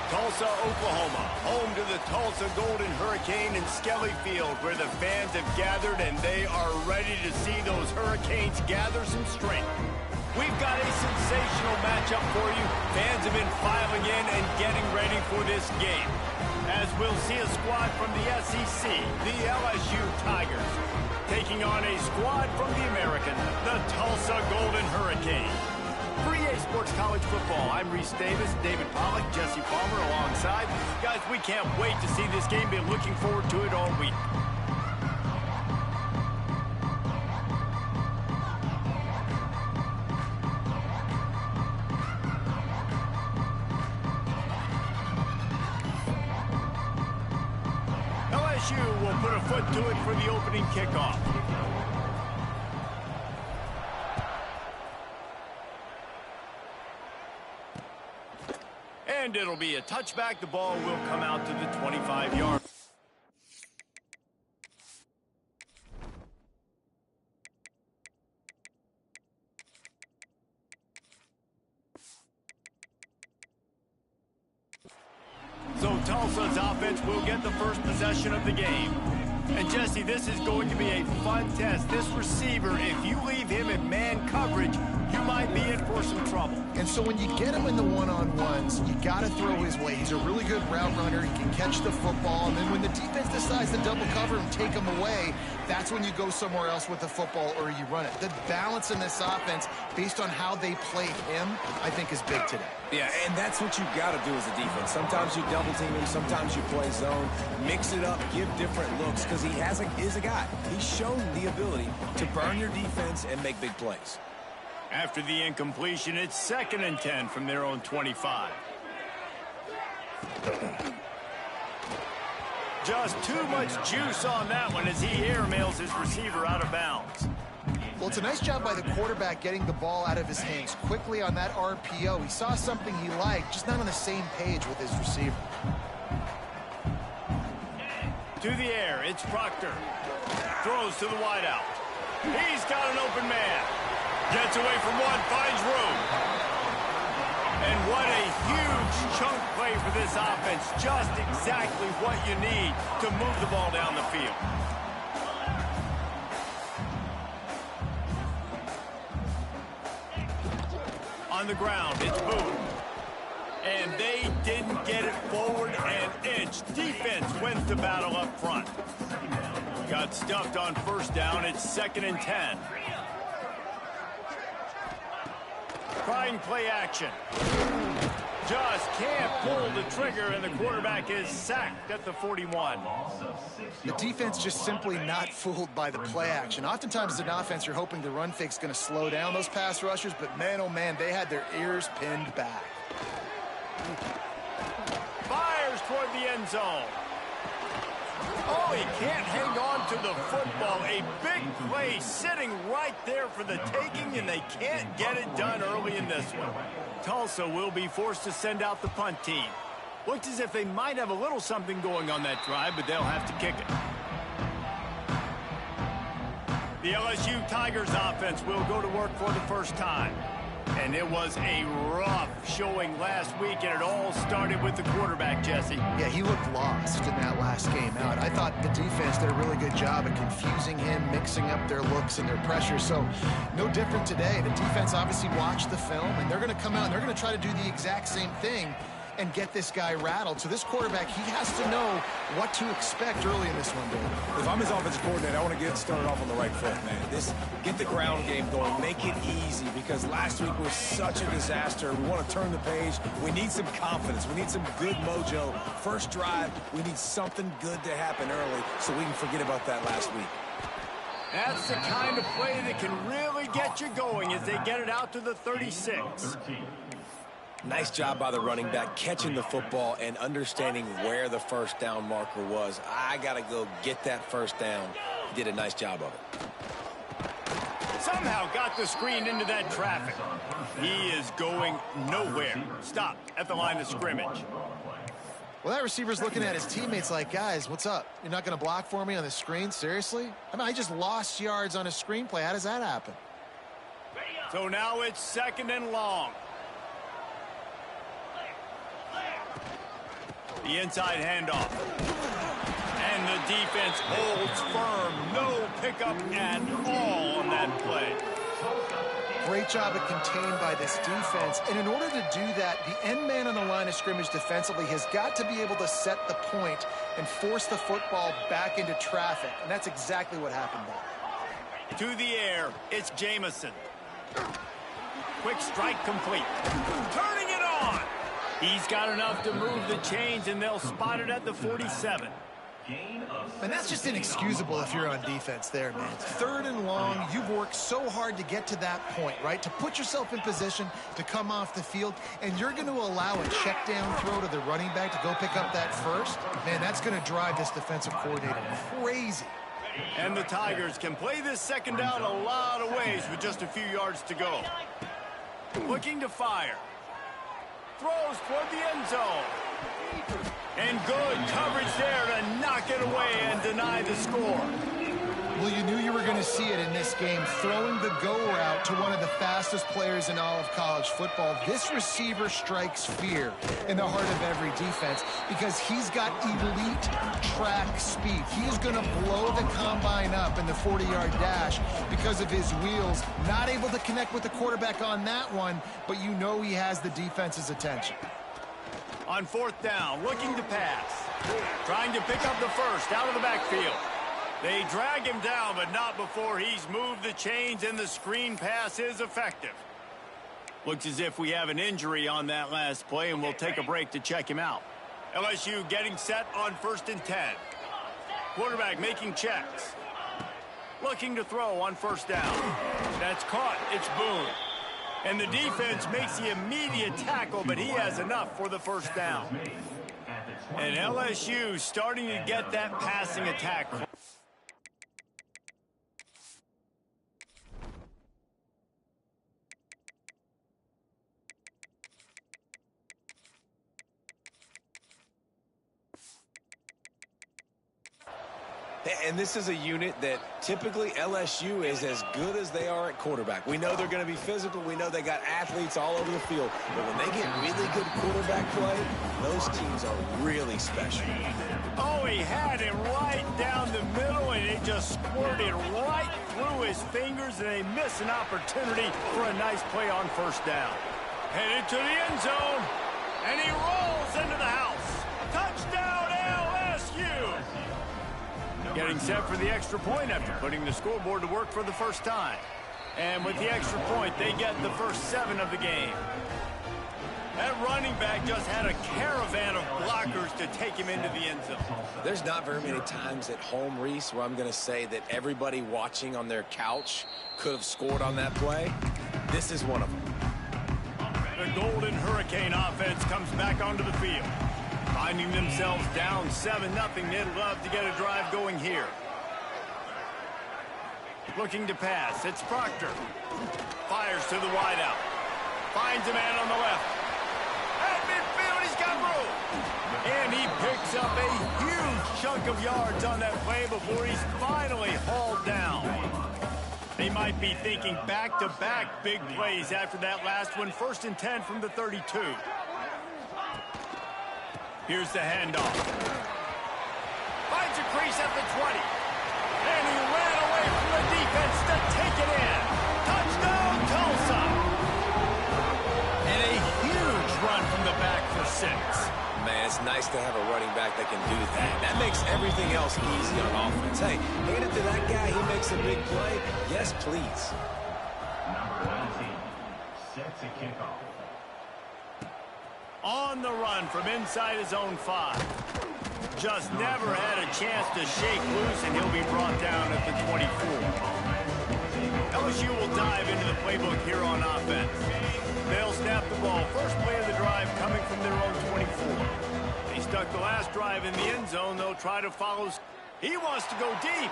Tulsa, Oklahoma, home to the Tulsa Golden Hurricane in Skelly Field, where the fans have gathered and they are ready to see those Hurricanes gather some strength. We've got a sensational matchup for you. Fans have been filing in and getting ready for this game, as we'll see a squad from the SEC, the LSU Tigers, taking on a squad from the American, the Tulsa Golden Hurricane. For EA Sports College Football, I'm Reese Davis, David Pollack, Jesse Palmer alongside. Guys, we can't wait to see this game. Been looking forward to it all week. LSU will put a foot to it for the opening kickoff. And it'll be a touchback. The ball will come out to the 25-yard. So Tulsa's offense will get the first possession of the game. And Jesse, this is going to be a fun test. This receiver, if you leave him in man coverage, you might be in for some trouble. And so when you get him in the one-on-ones, you got to throw his way. He's a really good route runner. He can catch the football. And then when the defense decides to double cover and take him away, that's when you go somewhere else with the football or you run it. The balance in this offense, based on how they played him, I think is big today. Yeah, and that's what you've got to do as a defense. Sometimes you double team him, sometimes you play zone, mix it up, give different looks, because he is a guy. He's shown the ability to burn your defense and make big plays. After the incompletion, it's 2nd and 10 from their own 25. Just too much juice on that one as he airmails his receiver out of bounds. Well, it's a nice job by the quarterback getting the ball out of his hands quickly on that RPO. He saw something he liked, just not on the same page with his receiver. To the air, it's Proctor. Throws to the wideout. He's got an open man. Gets away from one, finds room. And what a huge chunk play for this offense. Just exactly what you need to move the ball down the field. On the ground, it's Boone. And they didn't get it forward an inch. Defense wins the battle up front. Got stuffed on 1st down. It's 2nd and 10. Trying play action. Just can't pull the trigger, and the quarterback is sacked at the 41. The defense just simply not fooled by the play action. Oftentimes as an offense, you're hoping the run fake's going to slow down those pass rushers, but man, oh man, they had their ears pinned back. Fires toward the end zone. Oh, he can't hang on to the football. A big play sitting right there for the taking, and they can't get it done early in this one. Tulsa will be forced to send out the punt team. Looks as if they might have a little something going on that drive, but they'll have to kick it. The LSU Tigers offense will go to work for the first time. And it was a rough showing last week, and it all started with the quarterback, Jesse. Yeah, he looked lost in that last game out. I thought the defense did a really good job of confusing him, mixing up their looks and their pressure. So no different today. The defense obviously watched the film, and they're going to come out and they're going to try to do the exact same thing and get this guy rattled. So this quarterback, he has to know what to expect early in this one, David. If I'm his offensive coordinator, I want to get started off on the right foot, man. Get the ground game going, make it easy, because last week was such a disaster. We want to turn the page. We need some confidence. We need some good mojo. First drive, we need something good to happen early so we can forget about that last week. That's the kind of play that can really get you going as they get it out to the 36. Nice job by the running back, catching the football and understanding where the first down marker was. I got to go get that first down. He did a nice job of it. Somehow got the screen into that traffic. He is going nowhere. Stopped at the line of scrimmage. Well, that receiver's looking at his teammates like, guys, what's up? You're not going to block for me on the screen? Seriously? I mean, I just lost yards on a screenplay. How does that happen? So now it's 2nd and long. The inside handoff. And the defense holds firm. No pickup at all on that play. Great job at contained by this defense. And in order to do that, the end man on the line of scrimmage defensively has got to be able to set the point and force the football back into traffic. And that's exactly what happened there. To the air, it's Jamison. Quick strike complete. Turning it on. He's got enough to move the chains, and they'll spot it at the 47. And that's just inexcusable if you're on defense there, man. 3rd and long, you've worked so hard to get to that point, right? To put yourself in position to come off the field, and you're going to allow a check down throw to the running back to go pick up that first. Man, that's going to drive this defensive coordinator crazy. And the Tigers can play this second down a lot of ways with just a few yards to go. Looking to fire. Throws toward the end zone. And good coverage there to knock it away and deny the score. Well, you knew you were going to see it in this game, throwing the go route to one of the fastest players in all of college football. This receiver strikes fear in the heart of every defense because he's got elite track speed. He's going to blow the combine up in the 40-yard dash because of his wheels. Not able to connect with the quarterback on that one, but you know he has the defense's attention. On 4th down, looking to pass. Trying to pick up the first out of the backfield. They drag him down, but not before he's moved the chains, and the screen pass is effective. Looks as if we have an injury on that last play, and we'll take a break to check him out. LSU getting set on 1st and 10. Quarterback making checks. Looking to throw on 1st down. That's caught. It's Boone. And the defense makes the immediate tackle, but he has enough for the 1st down. And LSU starting to get that passing attack. And this is a unit that typically LSU is as good as they are at quarterback. We know they're going to be physical. We know they got athletes all over the field. But when they get really good quarterback play, those teams are really special. Oh, he had it right down the middle, and it just squirted right through his fingers, and they miss an opportunity for a nice play on 1st down. Headed to the end zone, and he rolls into the house. Touchdown, LSU! Getting set for the extra point after putting the scoreboard to work for the first time. And with the extra point, they get the first 7 of the game. That running back just had a caravan of blockers to take him into the end zone. There's not very many times at home, Reese, where I'm going to say that everybody watching on their couch could have scored on that play. This is one of them. The Golden Hurricane offense comes back onto the field. Finding themselves down 7-0, they'd love to get a drive going here. Looking to pass, it's Proctor. Fires to the wideout. Finds a man on the left. At midfield, he's got room. And he picks up a huge chunk of yards on that play before he's finally hauled down. They might be thinking back-to-back big plays after that last one. 1st and 10 from the 32. Here's the handoff. Finds a crease at the 20. And he ran away from the defense to take it in. Touchdown, Tulsa. And a huge run from the back for 6. Man, it's nice to have a running back that can do that. That makes everything else easy on offense. Hey, hand it to that guy. He makes a big play. Yes, please. Number 19, set to kickoff. On the run from inside his own 5. Just never had a chance to shake loose, and he'll be brought down at the 24. LSU will dive into the playbook here on offense. They'll snap the ball. First play of the drive coming from their own 24. They stuck the last drive in the end zone. They'll try to follow. He wants to go deep.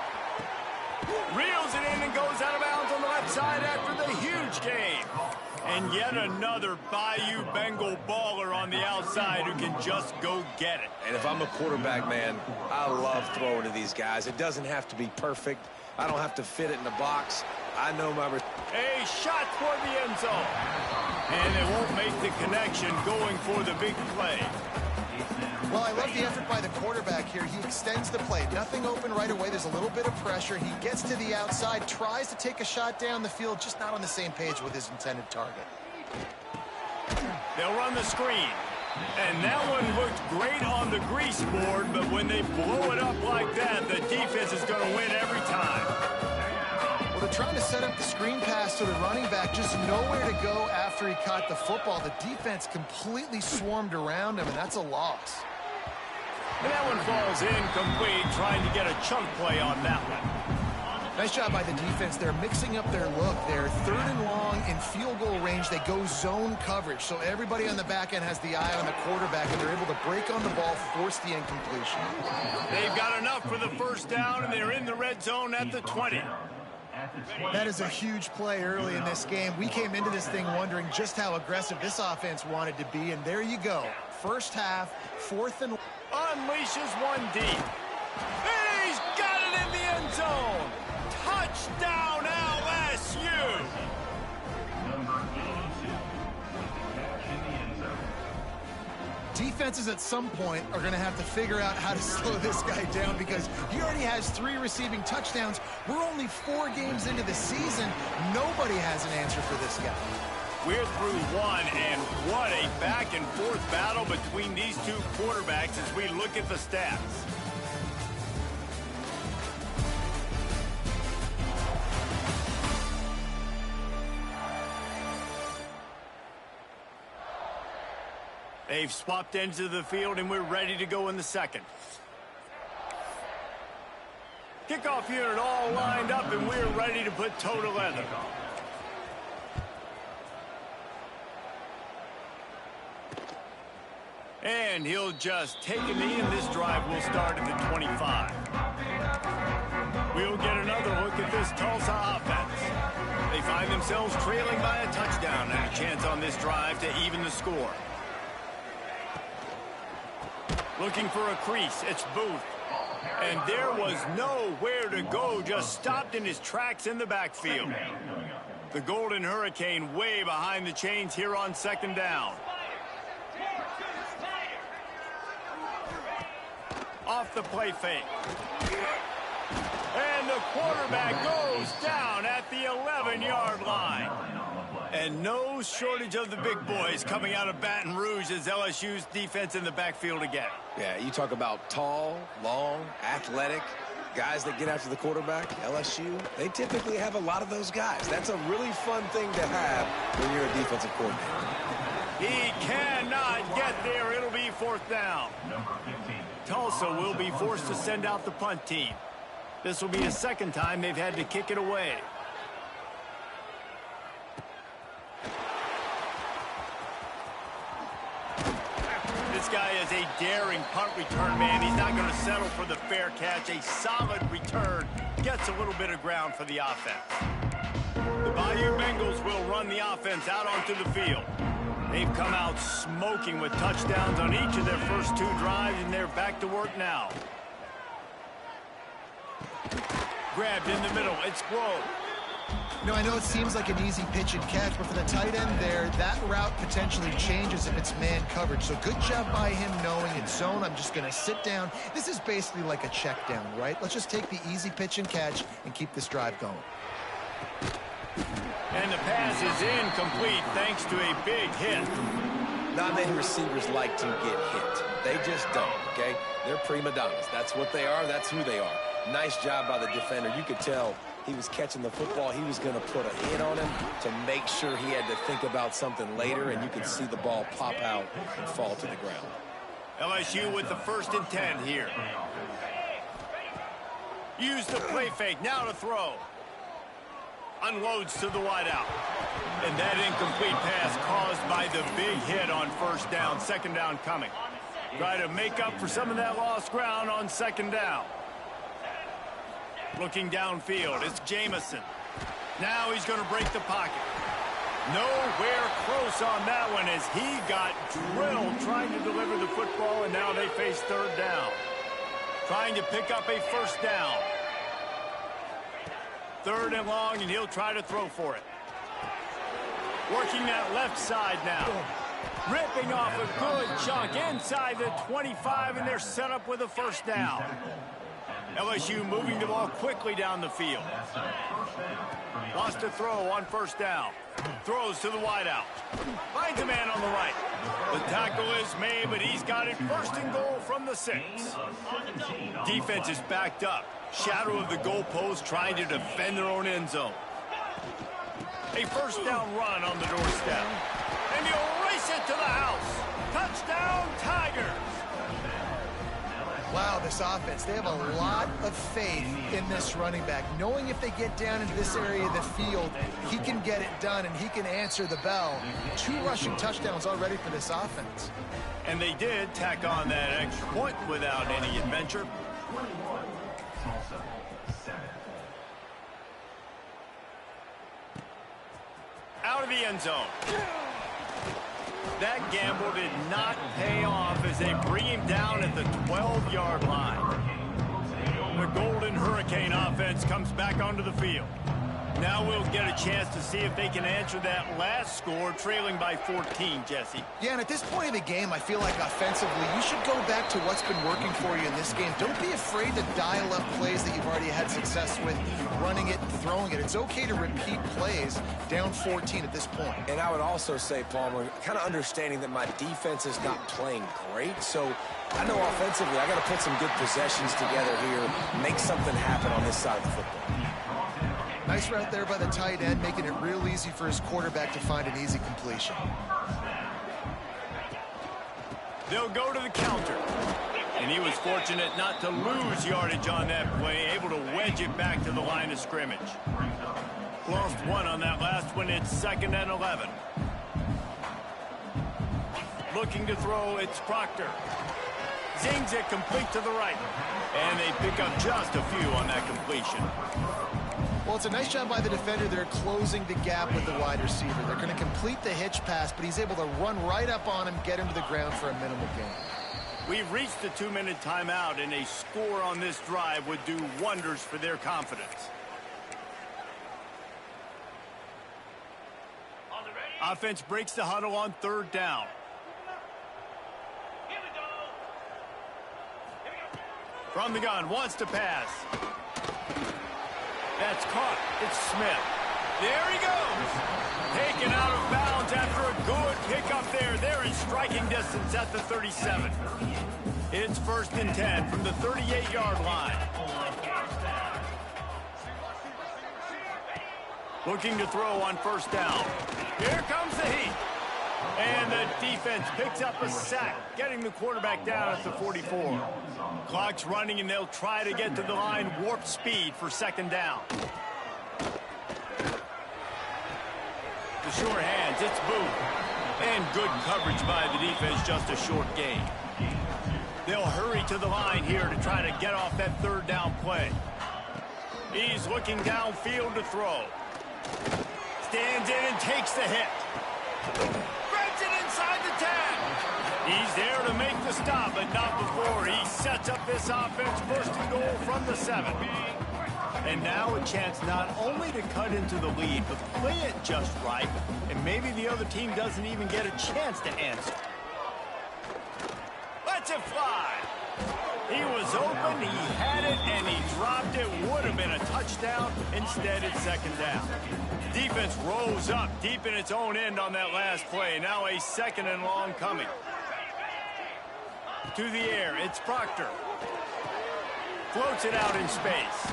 Reels it in and goes out of bounds on the left side after the huge game. And yet another Bayou Bengal baller on the outside who can just go get it. And if I'm a quarterback, man, I love throwing to these guys. It doesn't have to be perfect. I don't have to fit it in the box. I know my... A shot toward the end zone. And they won't make the connection going for the big play. Well, I love the effort by the quarterback here. He extends the play. Nothing open right away. There's a little bit of pressure. He gets to the outside, tries to take a shot down the field, just not on the same page with his intended target. They'll run the screen. And that one looked great on the grease board, but when they blow it up like that, the defense is going to win every time. Well, they're trying to set up the screen pass to the running back, just nowhere to go after he caught the football. The defense completely swarmed around him, and that's a loss. And that one falls incomplete, trying to get a chunk play on that one. Nice job by the defense. They're mixing up their look. They're 3rd and long in field goal range. They go zone coverage, so everybody on the back end has the eye on the quarterback, and they're able to break on the ball, force the incompletion. They've got enough for the first down, and they're in the red zone at the 20. That is a huge play early in this game. We came into this thing wondering just how aggressive this offense wanted to be, and there you go. First half, 4th and... Unleashes one deep. He's got it in the end zone. Touchdown, LSU! Number 82 with the catch in the end zone. Defenses at some point are going to have to figure out how to slow this guy down because he already has 3 receiving touchdowns. We're only 4 games into the season. Nobody has an answer for this guy. We're through one, and what a back-and-forth battle between these two quarterbacks as we look at the stats. They've swapped ends of the field, and we're ready to go in the second. Kickoff unit all lined up, and we're ready to put toe to leather. And he'll just take a knee, and this drive will start at the 25. We'll get another look at this Tulsa offense. They find themselves trailing by a touchdown and a chance on this drive to even the score. Looking for a crease, it's Booth. And there was nowhere to go, just stopped in his tracks in the backfield. The Golden Hurricane way behind the chains here on 2nd down. Off the play fake. And the quarterback goes down at the 11-yard line. And no shortage of the big boys coming out of Baton Rouge as LSU's defense in the backfield again. Yeah, you talk about tall, long, athletic, guys that get after the quarterback. LSU, they typically have a lot of those guys. That's a really fun thing to have when you're a defensive coordinator. He cannot get there. It'll be 4th down. Tulsa will be forced to send out the punt team. This will be the 2nd time they've had to kick it away. This guy is a daring punt return man. He's not going to settle for the fair catch. A solid return. Gets a little bit of ground for the offense. The Bayou Bengals will run the offense out onto the field. They've come out smoking with touchdowns on each of their first 2 drives, and they're back to work now. Grabbed in the middle. It's Grove. You know, I know it seems like an easy pitch and catch, but for the tight end there, that route potentially changes if it's man coverage. So good job by him knowing it's zone. I'm just going to sit down. This is basically like a check down, right? Let's just take the easy pitch and catch and keep this drive going. And the pass is incomplete thanks to a big hit. Not many receivers like to get hit. They just don't, okay? They're prima donnas. That's what they are. That's who they are. Nice job by the defender. You could tell he was catching the football. He was going to put a hit on him to make sure he had to think about something later, and you could see the ball pop out and fall to the ground. LSU with the 1st and 10 here. Use the play fake. Now to throw. Unloads to the wideout. And that incomplete pass caused by the big hit on 1st down. 2nd down coming. Try to make up for some of that lost ground on 2nd down. Looking downfield, it's Jamison. Now he's going to break the pocket. Nowhere close on that one as he got drilled trying to deliver the football, and now they face 3rd down. Trying to pick up a 1st down. 3rd and long, and he'll try to throw for it. Working that left side now. Ripping off a good chunk inside the 25, and they're set up with a first down. LSU moving the ball quickly down the field. Wants to throw on first down. Throws to the wideout. Finds a man on the right. The tackle is made, but he's got it first and goal from the 6. Defense is backed up. Shadow of the goalpost trying to defend their own end zone. A first down run on the doorstep. And he'll race it to the house. Touchdown, Tigers. Wow, this offense, they have a lot of faith in this running back, knowing if they get down into this area of the field, he can get it done and he can answer the bell. 2 rushing touchdowns already for this offense. And they did tack on that extra point without any adventure. Out of the end zone. That gamble did not pay off as they bring him down at the 12-yard line. The Golden Hurricane offense comes back onto the field. Now we'll get a chance to see if they can answer that last score, trailing by 14, Jesse. Yeah, and at this point of the game, I feel like offensively, you should go back to what's been working for you in this game. Don't be afraid to dial up plays that you've already had success with, running it and throwing it. It's okay to repeat plays down 14 at this point. And I would also say, Palmer, kind of understanding that my defense is not playing great, so I know offensively I got to put some good possessions together here, make something happen on this side of the football. Nice route there by the tight end, making it real easy for his quarterback to find an easy completion. They'll go to the counter. And he was fortunate not to lose yardage on that play, able to wedge it back to the line of scrimmage. Lost 1 on that last one. It's 2nd and 11. Looking to throw, it's Proctor. Zings it complete to the right. And they pick up just a few on that completion. Well, it's a nice job by the defender. They're closing the gap with the wide receiver. They're going to complete the hitch pass, but he's able to run right up on him, get him to the ground for a minimal gain. We've reached the 2-minute timeout, and a score on this drive would do wonders for their confidence. Offense breaks the huddle on 3rd down. From the gun, wants to pass. That's caught. It's Smith. There he goes. Taken out of bounds after a good pickup there. They're in striking distance at the 37. It's 1st and 10 from the 38-yard line. Looking to throw on 1st down. Here comes the heat. And the defense picks up a sack, getting the quarterback down at the 44. Clock's running, and they'll try to get to the line warp speed for 2nd down. The short hands, it's Booth. And good coverage by the defense, just a short gain. They'll hurry to the line here to try to get off that 3rd down play. He's looking downfield to throw. Stands in and takes the hit. Grabs it inside the 10. He's there to make the stop, but not before. He sets up this offense 1st and goal from the 7. And now a chance not only to cut into the lead, but play it just right, and maybe the other team doesn't even get a chance to answer. Lets it fly. He was open, he had it, and he dropped it. Would have been a touchdown. Instead, it's 2nd down. Defense rose up deep in its own end on that last play. Now a 2nd and long coming. To the air, it's Proctor. Floats it out in space.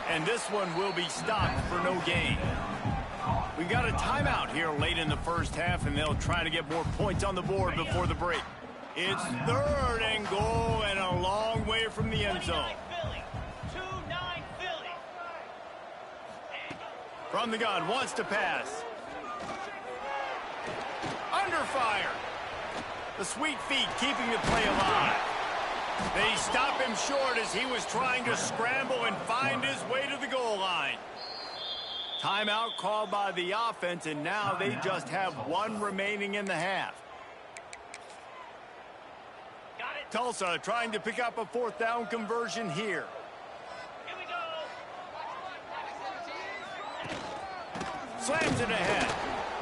And this one will be stopped for no gain. We got a timeout here late in the 1st half, and they'll try to get more points on the board before the break. It's 3rd and goal and a long way from the end zone. From the gun, wants to pass. Under fire. The sweet feet keeping the play alive. They stop him short as he was trying to scramble and find his way to the goal line. Timeout called by the offense, and now they just have 1 remaining in the half. Tulsa trying to pick up a 4th down conversion here. Slams it ahead.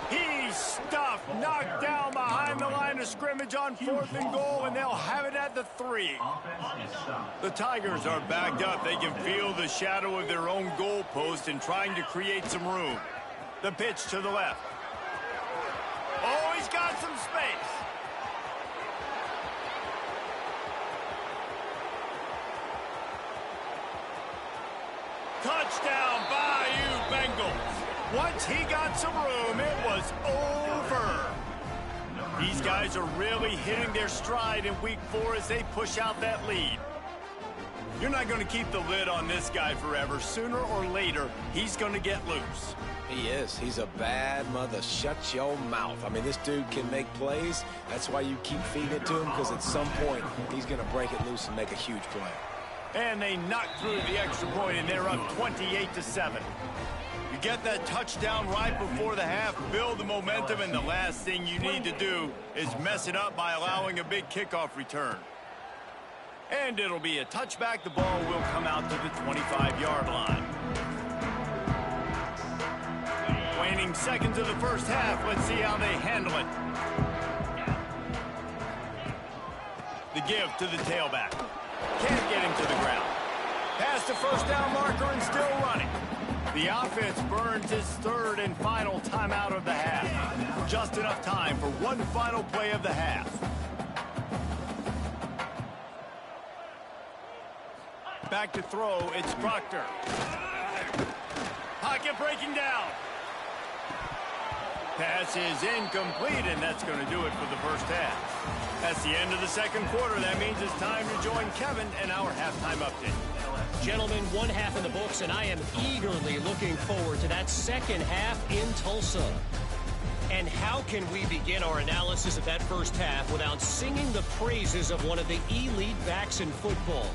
He's stuffed, knocked down behind the line of scrimmage on 4th and goal, and they'll have it at the 3. The Tigers are backed up. They can feel the shadow of their own goalpost and trying to create some room. The pitch to the left. Oh, he's got some space. Touchdown, Bayou Bengals. Once he got some room, it was over. These guys are really hitting their stride in week 4 as they push out that lead. You're not going to keep the lid on this guy forever. Sooner or later, he's going to get loose. He is. He's a bad mother. Shut your mouth. I mean, this dude can make plays. That's why you keep feeding it to him, because at some point, he's going to break it loose and make a huge play. And they knock through the extra point, and they're up 28-7. You get that touchdown right before the half, build the momentum, and the last thing you need to do is mess it up by allowing a big kickoff return. And it'll be a touchback. The ball will come out to the 25-yard line. Waning seconds of the first half. Let's see how they handle it. The give to the tailback. Can't get him to the ground. Past the first down marker and still running. The offense burns his 3rd and final timeout of the half. Just enough time for one final play of the half. Back to throw, it's Proctor. Pocket breaking down. Pass is incomplete, and that's going to do it for the first half. That's the end of the second quarter. That means it's time to join Kevin and our halftime update. Gentlemen, one half in the books, and I am eagerly looking forward to that second half in Tulsa. And how can we begin our analysis of that first half without singing the praises of one of the elite backs in football?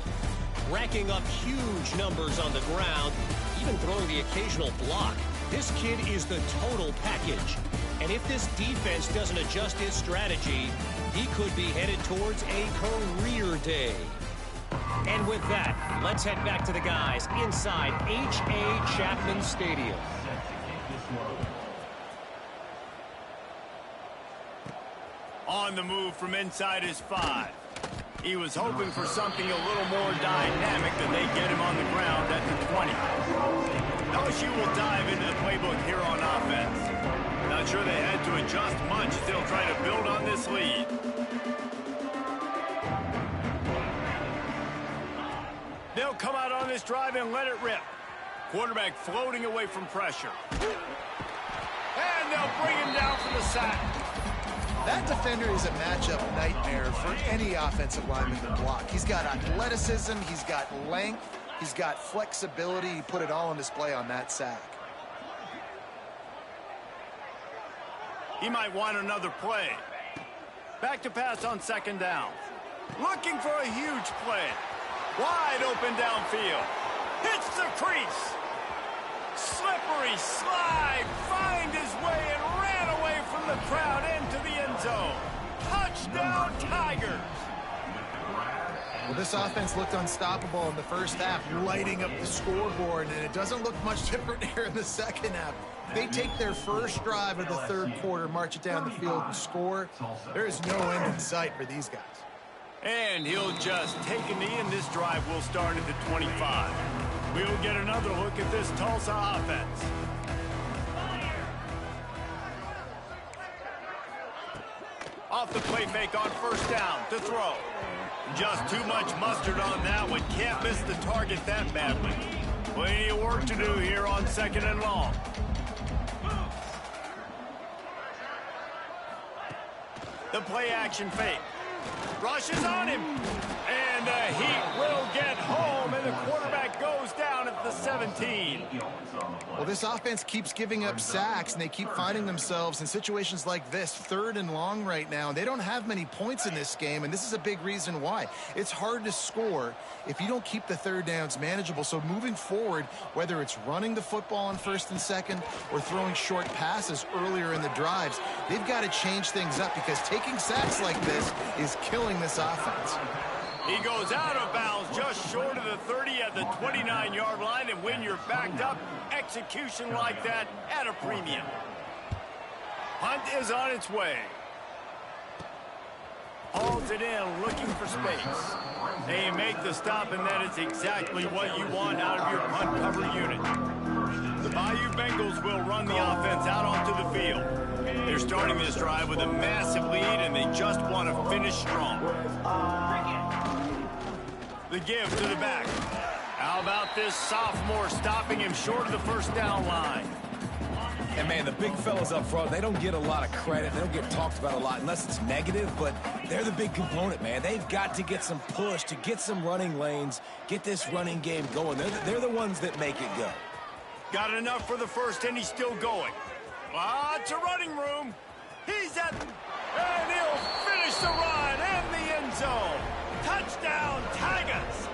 Racking up huge numbers on the ground, even throwing the occasional block. This kid is the total package. And if this defense doesn't adjust its strategy, he could be headed towards a career day. And with that, let's head back to the guys inside H.A. Chapman Stadium. On the move from inside his 5. He was hoping for something a little more dynamic than they get him on the ground at the 20. LSU will dive into the playbook here on offense. Not sure they had to adjust much as they'll try to build on this lead. They'll come out on this drive and let it rip. Quarterback floating away from pressure. And they'll bring him down for the sack. That defender is a matchup nightmare for any offensive lineman to block. He's got athleticism, he's got length, he's got flexibility. He put it all on display on that sack. He might want another play. Back to pass on 2nd down. Looking for a huge play. Wide open downfield. Hits the crease. Slippery slide. Find his way and ran away from the crowd into the end zone. Touchdown, Tigers. Well, this offense looked unstoppable in the first half, lighting up the scoreboard, and it doesn't look much different here in the second half. They take their first drive of the 3rd quarter, march it down the field, and score. There is no end in sight for these guys. And he'll just take a knee, and this drive will start at the 25. We'll get another look at this Tulsa offense. Off the play fake on 1st down to throw. Just too much mustard on that one. Can't miss the target that badly. Plenty of work to do here on 2nd and long. The play action fake. Rushes on him. And the Heat will get home, and the quarterback goes down at the 17. Well, this offense keeps giving up sacks, and they keep finding themselves in situations like this, 3rd and long right now. They don't have many points in this game, and this is a big reason why. It's hard to score if you don't keep the 3rd downs manageable. So moving forward, whether it's running the football on 1st and 2nd or throwing short passes earlier in the drives, they've got to change things up because taking sacks like this is killing this offense. He goes out of bounds just short of the 30 at the 29-yard line, and when you're backed up, execution like that at a premium. Punt is on its way. Hauls it in, looking for space. They make the stop, and that is exactly what you want out of your punt cover unit. The Bayou Bengals will run the offense out onto the field. They're starting this drive with a massive lead, and they just want to finish strong. The give to the back. How about this sophomore stopping him short of the first down line? And, man, the big fellas up front, they don't get a lot of credit. They don't get talked about a lot unless it's negative, but they're the big component, man. They've got to get some push, to get some running lanes, get this running game going. They're the ones that make it go. Got enough for the first, and he's still going. Lots of running room. He's at, and he'll finish the run in the end zone. Touchdown, Tigers.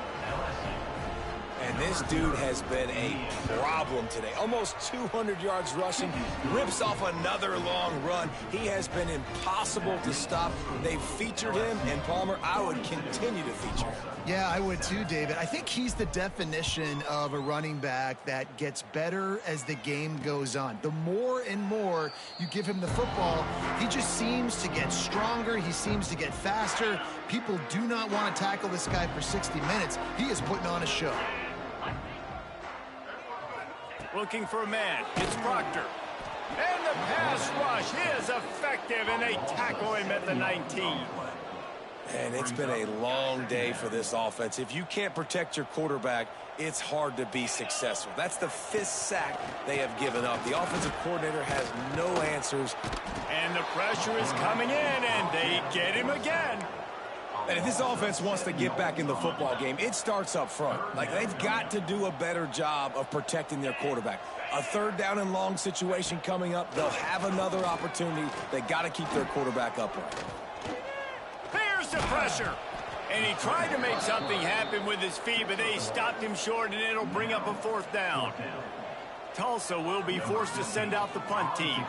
And this dude has been a problem today. Almost 200 yards rushing, rips off another long run. He has been impossible to stop. They've featured him, and Palmer, I would continue to feature him. Yeah, I would too, David. I think he's the definition of a running back that gets better as the game goes on. The more and more you give him the football, he just seems to get stronger. He seems to get faster. People do not want to tackle this guy for 60 minutes. He is putting on a show. Looking for a man. It's Proctor. And the pass rush is effective, and they tackle him at the 19. And it's been a long day for this offense. If you can't protect your quarterback, it's hard to be successful. That's the 5th sack they have given up. The offensive coordinator has no answers. And the pressure is coming in, and they get him again. And if this offense wants to get back in the football game, it starts up front. Like, they've got to do a better job of protecting their quarterback. A 3rd down and long situation coming up. They'll have another opportunity. They got to keep their quarterback upright. Here's the pressure. And he tried to make something happen with his feet, but they stopped him short, and it'll bring up a 4th down. Tulsa will be forced to send out the punt team.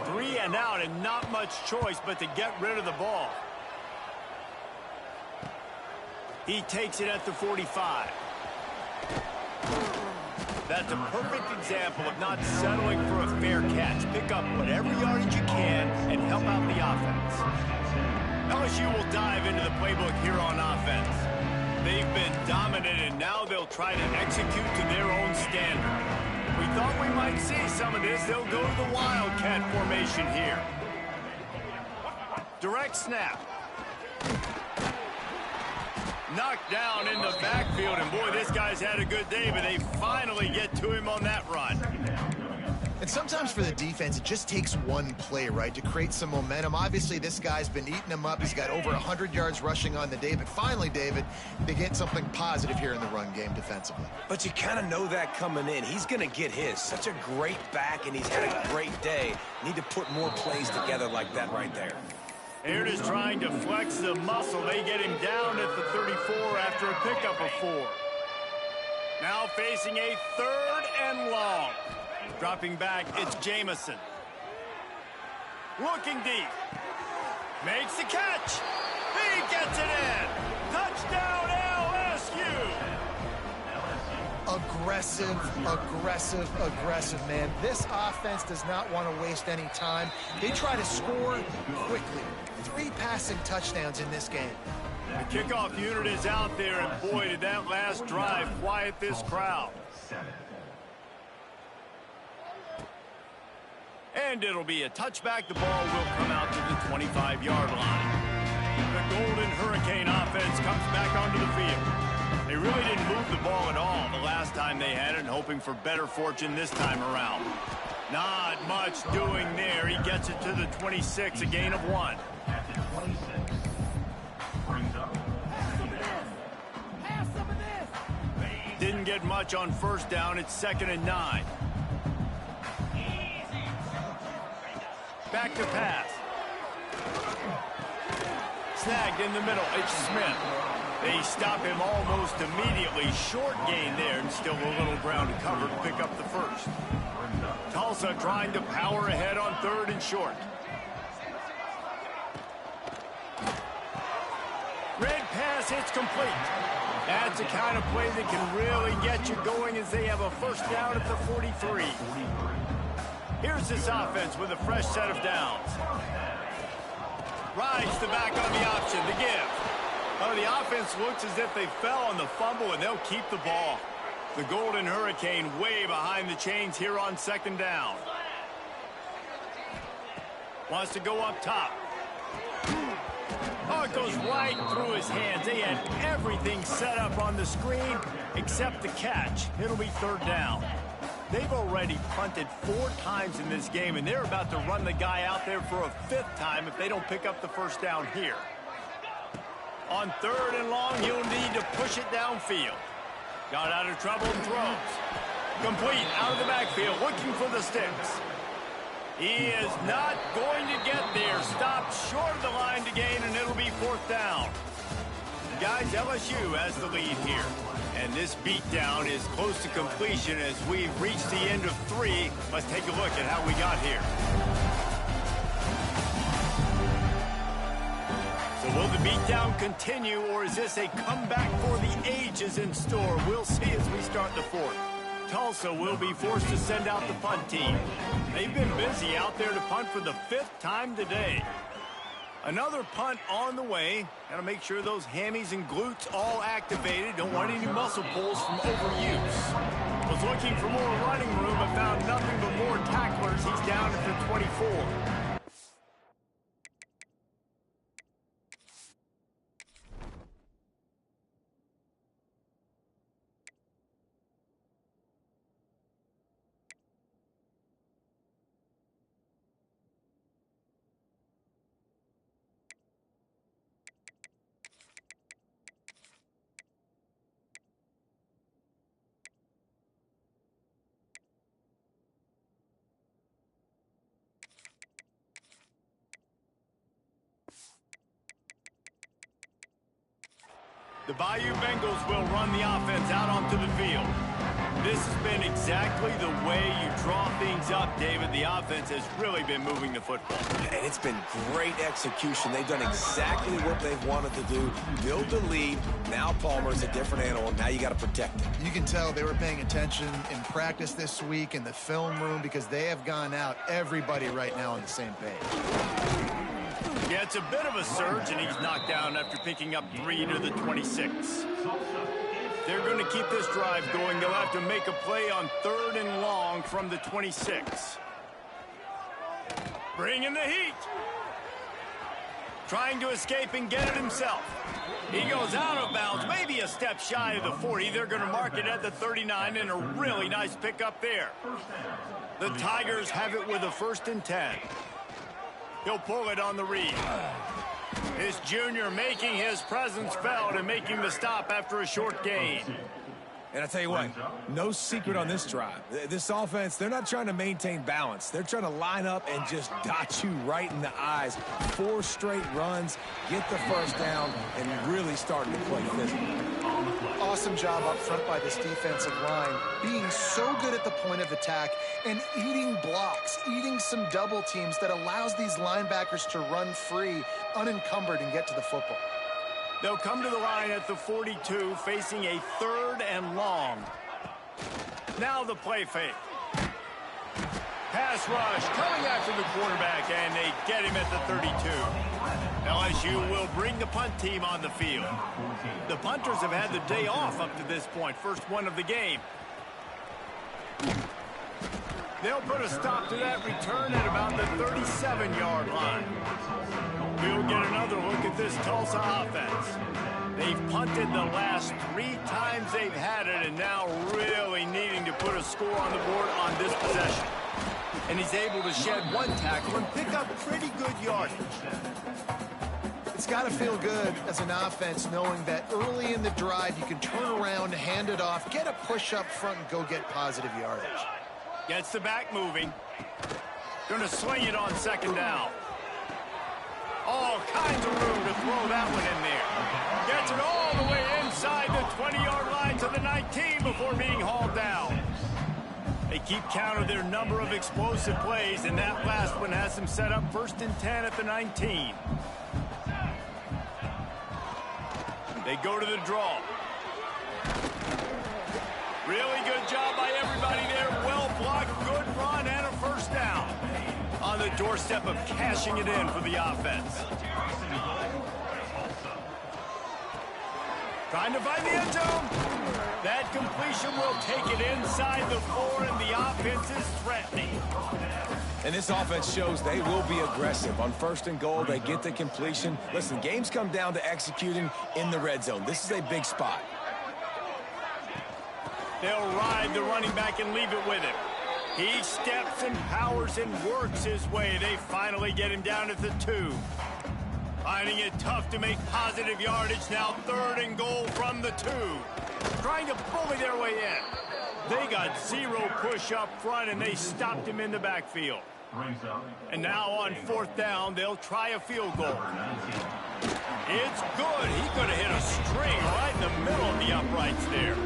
3 and out, and not much choice but to get rid of the ball. He takes it at the 45. That's a perfect example of not settling for a fair catch. Pick up whatever yardage you can and help out the offense. LSU will dive into the playbook here on offense. They've been dominant, and now they'll try to execute to their own standard. We thought we might see some of this. They'll go to the Wildcat formation here. Direct snap. Knocked down in the backfield, and boy, this guy's had a good day, but they finally get to him on that run. And sometimes for the defense, it just takes one play, right, to create some momentum. Obviously, this guy's been eating them up. He's got over 100 yards rushing on the day, but finally, David, they get something positive here in the run game defensively. But you kind of know that coming in. He's going to get his. Such a great back, and he's had a great day. Need to put more plays together like that right there. Aaron is trying to flex the muscle. They get him down at the 34 after a pickup of 4. Now facing a 3rd and long. Dropping back, it's Jamison. Looking deep. Makes the catch. He gets it in. Touchdown, LSU. Aggressive, man. This offense does not want to waste any time. They try to score quickly. 3 passing touchdowns in this game. The kickoff unit is out there, and boy, did that last drive quiet this crowd. And it'll be a touchback. The ball will come out to the 25-yard line. The Golden Hurricane offense comes back onto the field. They really didn't move the ball at all the last time they had it, hoping for better fortune this time around. Not much doing there. He gets it to the 26, a gain of 1. Didn't get much on 1st down. It's 2nd and 9. Back to pass. Snagged in the middle. It's Smith. They stop him almost immediately. Short gain there, and still a little ground to cover to pick up the 1st. Tulsa trying to power ahead on 3rd and short. Red pass hits complete. That's the kind of play that can really get you going as they have a 1st down at the 43. Here's this offense with a fresh set of downs. Rides the back on the option to give. Oh, the offense looks as if they fell on the fumble, and they'll keep the ball. The Golden Hurricane way behind the chains here on second down. Wants to go up top. Oh, it goes right through his hands. They had everything set up on the screen except the catch. It'll be third down. They've already punted 4 times in this game, and they're about to run the guy out there for a 5th time if they don't pick up the first down here. On third and long, you'll need to push it downfield. Got out of trouble and throws. Complete out of the backfield, looking for the sticks. He is not going to get there. Stopped short of the line to gain, and it'll be 4th down. Guys, LSU has the lead here. And this beatdown is close to completion as we've reached the end of 3. Let's take a look at how we got here. So will the beatdown continue, or is this a comeback for the ages in store? We'll see as we start the 4th. Tulsa will be forced to send out the punt team. They've been busy out there to punt for the 5th time today. Another punt on the way. Got to make sure those hammies and glutes all activated. Don't want any muscle pulls from overuse. Was looking for more running room, but found nothing but more tacklers. He's down at the 24. The Bayou Bengals will run the offense out onto the field. This has been exactly the way you draw things up, David. The offense has really been moving the football. And it's been great execution. They've done exactly what they've wanted to do. Build the lead. Now Palmer's a different animal. Now you got to protect him. You can tell they were paying attention in practice this week in the film room because they have gone out, everybody right now on the same page. Yeah, it's a bit of a surge, and he's knocked down after picking up 3 to the 26. They're going to keep this drive going. They'll have to make a play on third and long from the 26. Bringing the heat. Trying to escape and get it himself. He goes out of bounds, maybe a step shy of the 40. They're going to mark it at the 39, and a really nice pickup there. The Tigers have it with a 1st and 10. He'll pull it on the read. His junior making his presence felt and making the stop after a short gain. And I tell you what, no secret on this drive. This offense, they're not trying to maintain balance. They're trying to line up and just dot you right in the eyes. 4 straight runs, get the first down, and really starting to play physical. Awesome job up front by this defensive line, being so good at the point of attack and eating blocks, eating some double teams that allows these linebackers to run free, unencumbered, and get to the football. They'll come to the line at the 42, facing a 3rd and long. Now the play fake. Pass rush coming after the quarterback, and they get him at the 32. LSU will bring the punt team on the field. The punters have had the day off up to this point, first one of the game. They'll put a stop to that return at about the 37-yard line. We'll get another look at this Tulsa offense. They've punted the last 3 times they've had it, and now really needing to put a score on the board on this possession. And he's able to shed 1 tackle and pick up pretty good yardage. It's got to feel good as an offense knowing that early in the drive you can turn around, hand it off, get a push up front, and go get positive yardage. Gets the back moving. Going to swing it on 2nd down. All kinds of room to throw that one in there. Gets it all the way inside the 20-yard line to the 19 before being hauled down. They keep count of their number of explosive plays, and that last one has them set up 1st and 10 at the 19. They go to the draw. Really good job by everybody there. Well blocked, good run, and a 1st down. the doorstep of cashing it in for the offense. Trying to find the end zone. That completion will take it inside the 4, and the offense is threatening. And this offense shows they will be aggressive. On 1st and goal, they get the completion. Listen, games come down to executing in the red zone. This is a big spot. They'll ride the running back and leave it with him. He steps and powers and works his way. They finally get him down at the 2. Finding it tough to make positive yardage. Now 3rd and goal from the 2. Trying to bully their way in. They got 0 push up front, and they stopped him in the backfield. And now on 4th down, they'll try a field goal. It's good. He could have hit a string right in the middle of the uprights there.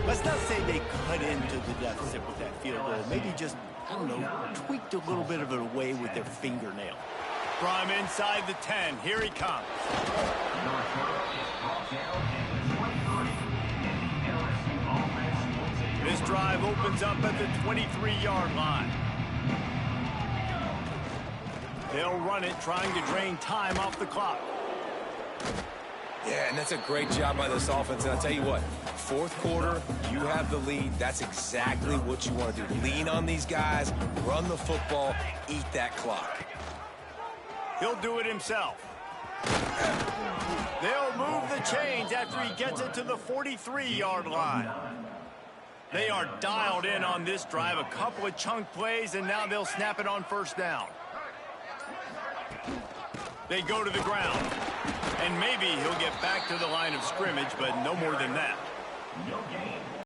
Let's not say they cut into the deficit with that field goal. Maybe just, I don't know, tweaked a little bit of it away with their fingernail. From inside the 10, here he comes. This drive opens up at the 23-yard line. They'll run it, trying to drain time off the clock. Yeah, and that's a great job by this offense. And I'll tell you what, 4th quarter, you have the lead. That's exactly what you want to do. Lean on these guys, run the football, eat that clock. He'll do it himself. They'll move the chains after he gets it to the 43-yard line. They are dialed in on this drive. A couple of chunk plays, and now they'll snap it on 1st down. They go to the ground. And maybe he'll get back to the line of scrimmage, but no more than that.